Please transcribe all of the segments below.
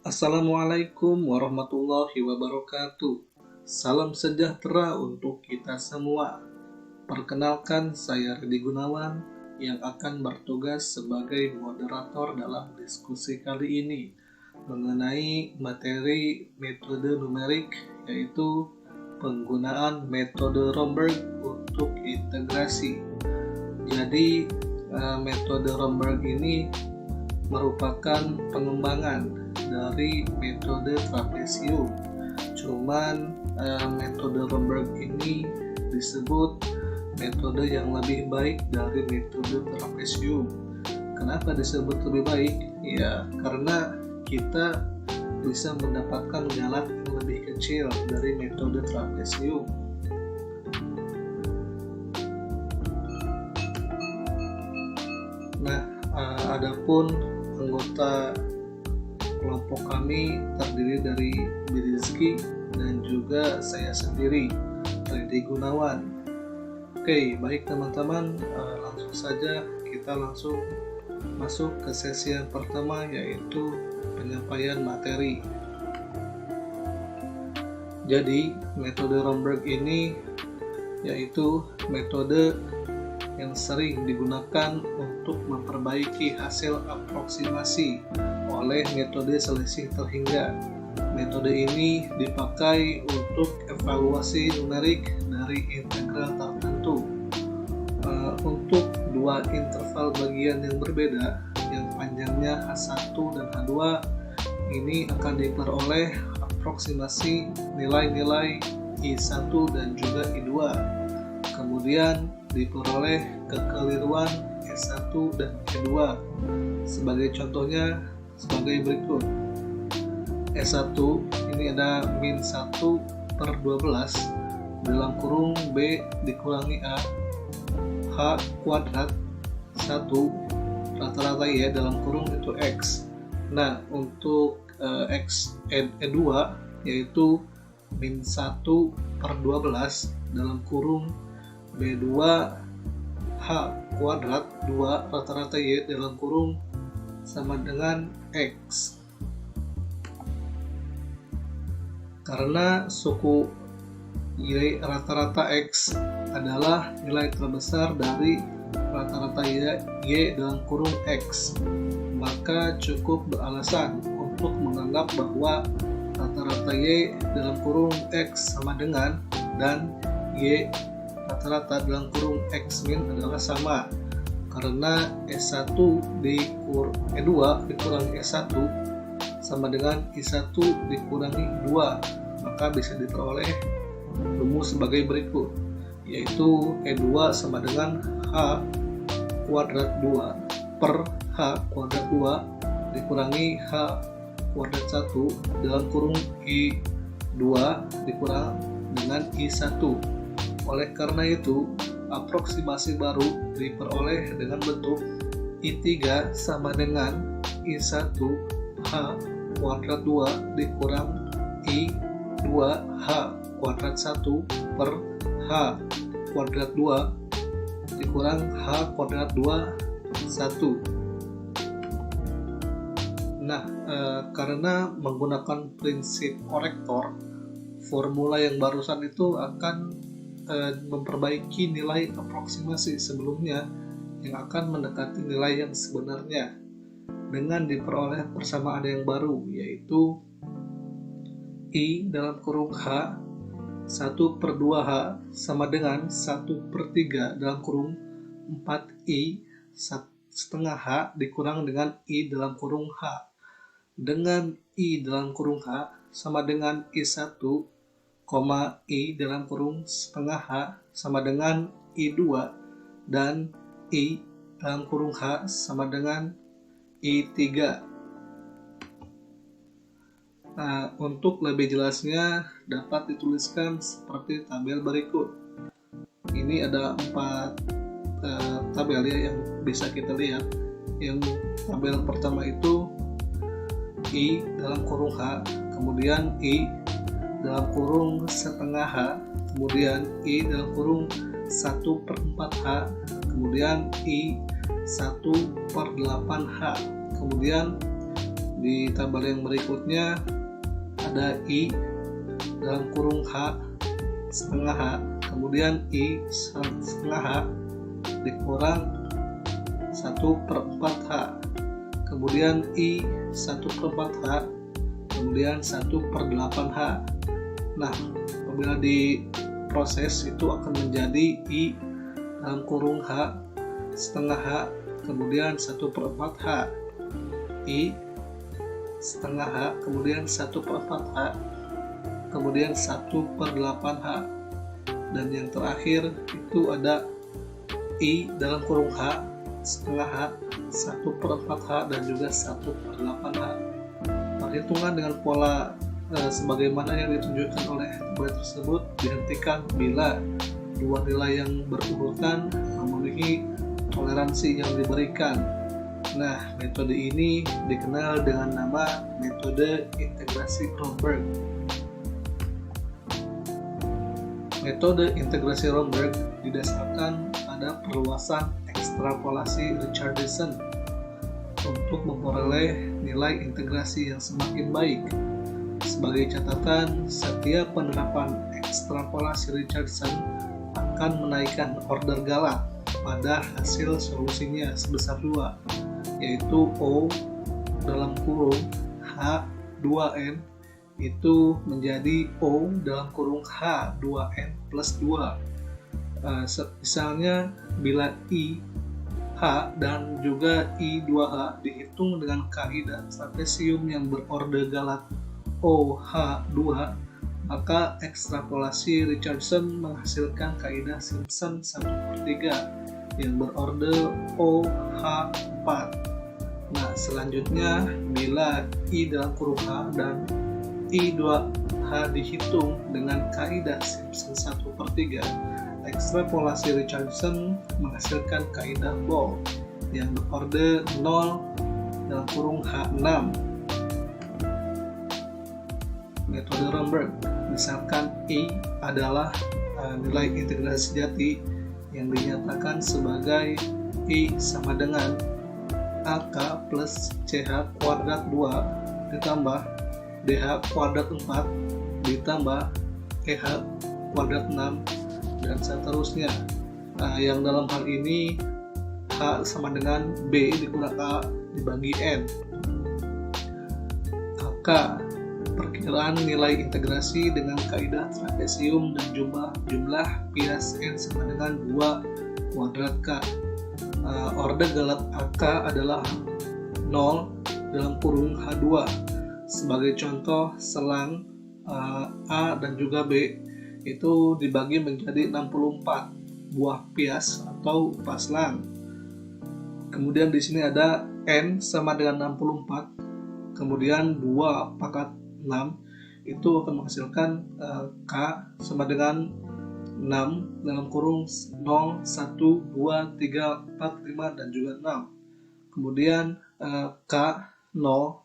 Assalamualaikum warahmatullahi wabarakatuh. Salam sejahtera untuk kita semua. Perkenalkan, saya Redi Gunawan yang akan bertugas sebagai moderator dalam diskusi kali ini mengenai materi metode numerik, yaitu penggunaan metode Romberg untuk integrasi. Jadi, metode Romberg ini merupakan pengembangan dari metode trapesium. Cuman metode Romberg ini disebut metode yang lebih baik dari metode trapesium. Kenapa disebut lebih baik? Ya, karena kita bisa mendapatkan galak yang lebih kecil dari metode trapesium. Nah, adapun anggota kelompok kami terdiri dari Birizky dan juga saya sendiri, Redi Gunawan. Oke, baik teman-teman, langsung saja kita langsung masuk ke sesi yang pertama, yaitu penyampaian materi. Jadi, metode Romberg ini yaitu metode yang sering digunakan untuk memperbaiki hasil aproksimasi oleh metode selisih terhingga. Metode ini dipakai untuk evaluasi numerik dari integral tertentu. Untuk dua interval bagian yang berbeda, yang panjangnya H1 dan H2, ini akan diperoleh aproksimasi nilai-nilai I1 dan juga I2. Kemudian diperoleh kekeliruan S1 dan E2. Sebagai contohnya sebagai berikut. S1 ini ada min 1 per 12 dalam kurung B dikurangi A H kuadrat 1 rata-rata Y dalam kurung itu X. Nah, untuk X E2 yaitu min 1 per 12 dalam kurung B2 H kuadrat 2 rata-rata Y dalam kurung sama dengan X. Karena suku Y rata-rata X adalah nilai terbesar dari rata-rata Y dalam kurung X, maka cukup beralasan untuk menganggap bahwa rata-rata Y dalam kurung X sama dengan dan Y rata-rata dalam kurung X min adalah sama, karena S1 E2 dikurangi S1 sama dengan I1 dikurangi 2, maka bisa diperoleh rumus sebagai berikut, yaitu E2 sama dengan H kuadrat 2 per H kuadrat 2 dikurangi H kuadrat 1 dalam kurung I2 dikurang dengan I1. Oleh karena itu, aproksimasi baru diperoleh dengan bentuk I3 sama dengan I1 H kuadrat 2 dikurang I2 H kuadrat 1 per H kuadrat 2 dikurang H kuadrat 2 1. Nah, karena menggunakan prinsip korektor, formula yang barusan itu akan memperbaiki nilai aproksimasi sebelumnya yang akan mendekati nilai yang sebenarnya dengan diperoleh persamaan yang baru, yaitu I dalam kurung H 1 per 2H sama dengan 1 per 3 dalam kurung 4I setengah H dikurang dengan I dalam kurung H, dengan I dalam kurung H sama dengan I1, I dalam kurung setengah H sama dengan I2 dan I dalam kurung H sama dengan I3. Nah, untuk lebih jelasnya dapat dituliskan seperti tabel berikut. Ini ada 4 tabel ya yang bisa kita lihat. Yang tabel pertama itu I dalam kurung H, kemudian I dalam kurung setengah H, kemudian I dalam kurung 1 per 4H, kemudian I 1 per 8H, kemudian di tabel yang berikutnya ada I dalam kurung H setengah H, kemudian I setengah H dikurang 1/4 H, kemudian I 1/4 H, kemudian 1/8 H. Nah, apabila diproses itu akan menjadi I dalam kurung H setengah H, kemudian 1/4 H, I setengah H, kemudian 1/4 H, kemudian 1/8 H, dan yang terakhir itu ada I dalam kurung H setengah H, 1/4 H, dan juga 1/8 H. Perhitungan dengan pola sebagaimana yang ditunjukkan oleh tabel tersebut dihentikan bila dua nilai yang berurutan memenuhi toleransi yang diberikan. Nah, metode ini dikenal dengan nama metode integrasi Romberg. Metode integrasi Romberg didasarkan pada perluasan ekstrapolasi Richardson untuk memperoleh nilai integrasi yang semakin baik. Sebagai catatan, setiap penerapan ekstrapolasi Richardson akan menaikkan order Galat pada hasil solusinya sebesar 2, yaitu O dalam kurung H2N itu menjadi O dalam kurung H2N plus 2. Misalnya bila I H dan juga I2H dihitung dengan kaidah trapesium yang berorde Galat OH2, maka ekstrapolasi Richardson menghasilkan kaidah Simpson 1/3 yang berorde OH4. Nah, selanjutnya bila I dalam kurung H dan I2H dihitung dengan kaidah Simpson 1/3, ekstrapolasi Richardson menghasilkan kaidah Ball yang berorde 0 dalam kurung H6. Metode Romberg, misalkan I adalah nilai integrasi sejati yang dinyatakan sebagai I sama dengan AK plus CH kuadrat 2 ditambah DH kuadrat 4 ditambah EH kuadrat 6 dan seterusnya. Yang dalam hal ini H sama dengan B dikurang A dibagi N. AK perkiraan nilai integrasi dengan kaidah trapesium dan jumlah bias N sama dengan 2 kuadrat K. Order Galat AK adalah 0 dalam kurung H2. Sebagai contoh, selang A dan juga B itu dibagi menjadi 64 buah pias atau paslang. Kemudian di sini ada N sama dengan 64, kemudian 2 pangkat 6 itu akan menghasilkan K sama dengan 6 dalam kurung 0, 1, 2, 3, 4, 5, dan juga 6. Kemudian K 0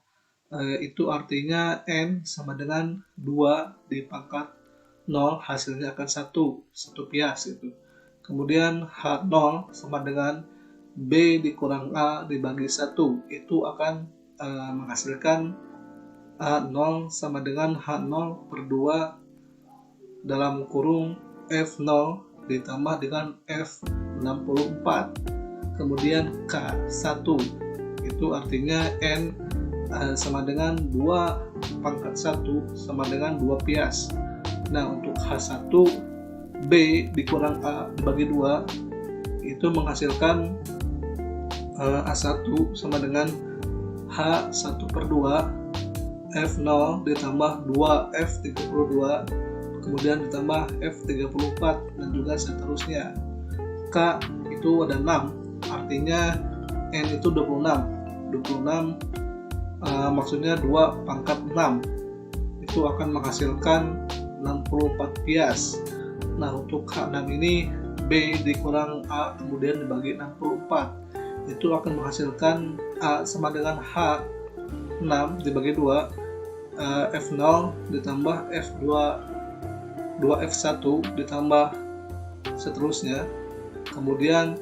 itu artinya N sama dengan 2 di pangkat 0, hasilnya akan 1 pias itu. Kemudian H0 sama dengan B dikurang A dibagi 1, itu akan menghasilkan A0 sama dengan H0 per 2 dalam kurung F0 ditambah dengan F64. Kemudian K1 itu artinya N sama dengan 2 pangkat 1 sama dengan 2 pias. Nah, untuk H1 B dikurang A dibagi 2 itu menghasilkan A1 sama dengan H1 per 2 F0 ditambah 2 F32 kemudian ditambah F34 dan juga seterusnya. K itu ada 6, artinya N itu 26 maksudnya 2 pangkat 6 itu akan menghasilkan 64 pias. Nah, untuk H6 ini B dikurang A kemudian dibagi 64 itu akan menghasilkan A sama dengan H6 dibagi 2 F0 ditambah F2 2F1 ditambah seterusnya, kemudian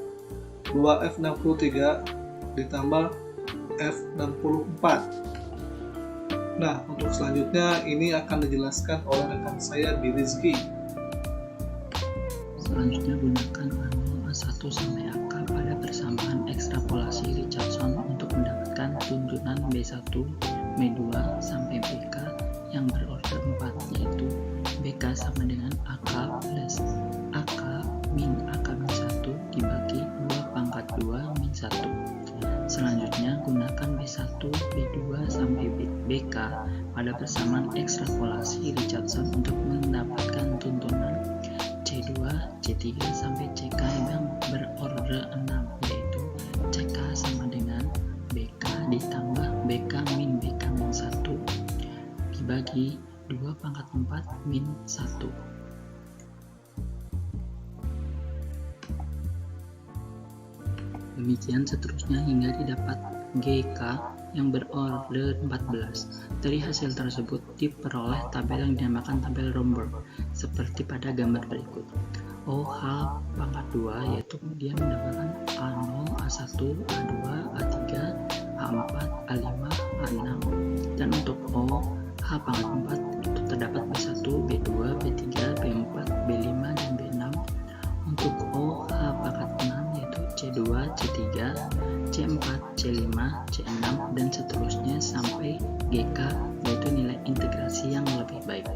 2F63 ditambah F64. Nah, untuk selanjutnya ini akan dijelaskan oleh rekan saya Birizki. Selanjutnya gunakan A0, A1 sampai AK pada persamaan ekstrapolasi Richardson untuk mendapatkan tuntunan B1, B2 sampai BK yang berorder 4, yaitu BK sama dengan AK plus AK min AK min 1 dibagi 2 pangkat 2 min 1. Selanjutnya gunakan B1, B2 sampai BK pada persamaan ekstrapolasi Richardson untuk mendapatkan tuntunan C2, C3 sampai CK yang berorder 6, yaitu CK sama dengan BK ditambah BK min BK min 1 dibagi 2 pangkat 4 min 1. Demikian seterusnya hingga didapat GK yang berorder 14. Dari hasil tersebut diperoleh tabel yang dinamakan tabel Romberg seperti pada gambar berikut. OH pangkat 2 yaitu dia mendapatkan A0, A1, A2, A3, A4, A5, A6, dan untuk OH pangkat 4 itu terdapat B1, B2, B3, B4, B5, dan B6. Untuk OH pangkat 6 yaitu C2, C3, C4, C5, C6, dan seterusnya sampai GK yaitu nilai integrasi yang lebih baik.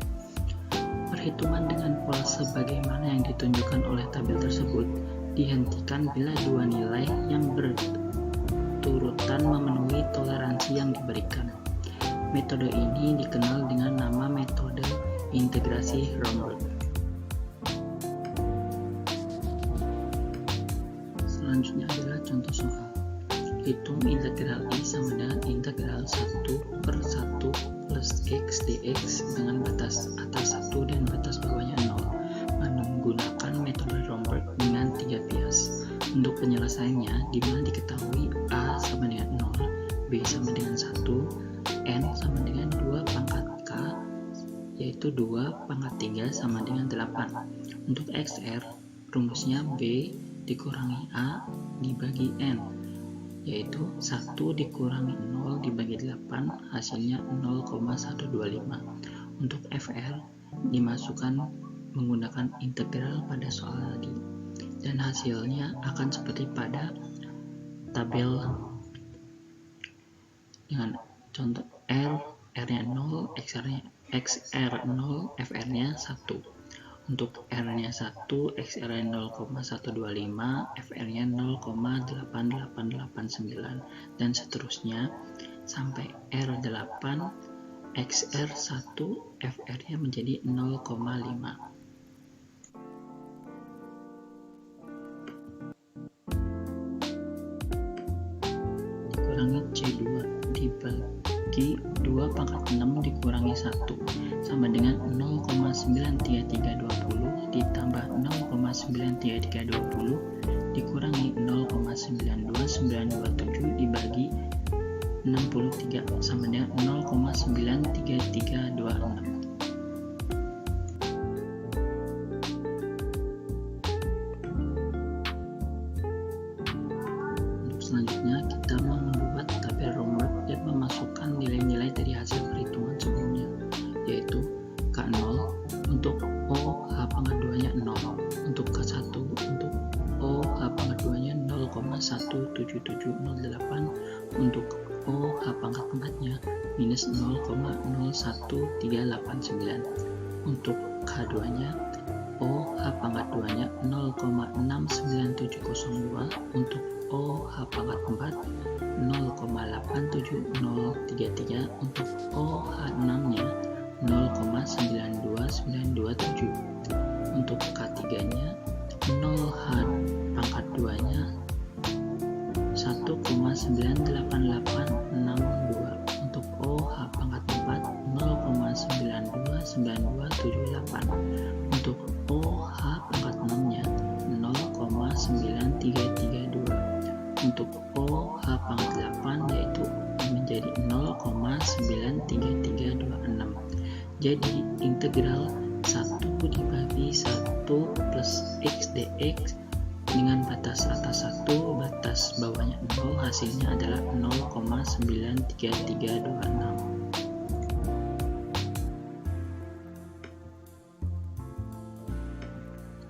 Perhitungan dengan pola sebagaimana yang ditunjukkan oleh tabel tersebut dihentikan bila dua nilai yang berturutan memenuhi toleransi yang diberikan. Metode ini dikenal dengan nama metode integrasi Romberg. Selanjutnya adalah contoh soal. Hitung integral I sama dengan integral 1/1 plus x dx dengan batas atas 1 dan batas bawahnya 0 menggunakan metode Romberg dengan 3 bias. Untuk penyelesaiannya, di mana diketahui A sama dengan 0, B sama dengan 1, N sama dengan 2 pangkat K, yaitu 2 pangkat 3 sama dengan 8. Untuk XR, rumusnya B dikurangi A dibagi N, yaitu 1 dikurangi 0 dibagi 8, hasilnya 0,125. Untuk FR dimasukkan menggunakan integral pada soal tadi, dan hasilnya akan seperti pada tabel dengan contoh R-nya 0, XR 0, FR-nya 1. Untuk R-nya 1, XR-nya 0,125, FR-nya 0,8889, dan seterusnya sampai R8, XR1, FR-nya menjadi 0,5. Dikurangi C2 dibagi 2 pangkat 6 dikurangi 1 sama dengan 0,93320 ditambah 0,93320 dikurangi 0,92927 dibagi 63 sama dengan 0,93326. Untuk selanjutnya kita membuat tabel Romberg dan memasukkan nilai-nilai dari hasil perhitungan sebelumnya, yaitu K0 untuk OH pangkat 2-nya 0, untuk K1 untuk OH pangkat 2-nya 0,17708, untuk OH pangkat 4-nya minus 0,01389, untuk K2-nya OH pangkat 2-nya 0,69702, untuk OH pangkat 4 0,87033, untuk OH 6-nya 0,92927, untuk K3-nya 0H pangkat 2-nya 1,98862, untuk OH pangkat 4 0,929278, untuk OH pangkat 6-nya 0,9332, untuk OH pangkat 8 yaitu menjadi 0,93326. Jadi integral 1 dibagi 1 plus x dx dengan batas atas 1, batas bawahnya 0, hasilnya adalah 0,93326.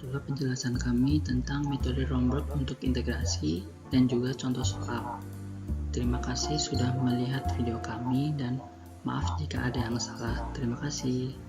itulah penjelasan kami tentang metode Romberg untuk integrasi dan juga contoh soal. Terima kasih sudah melihat video kami dan maaf jika ada yang salah. Terima kasih.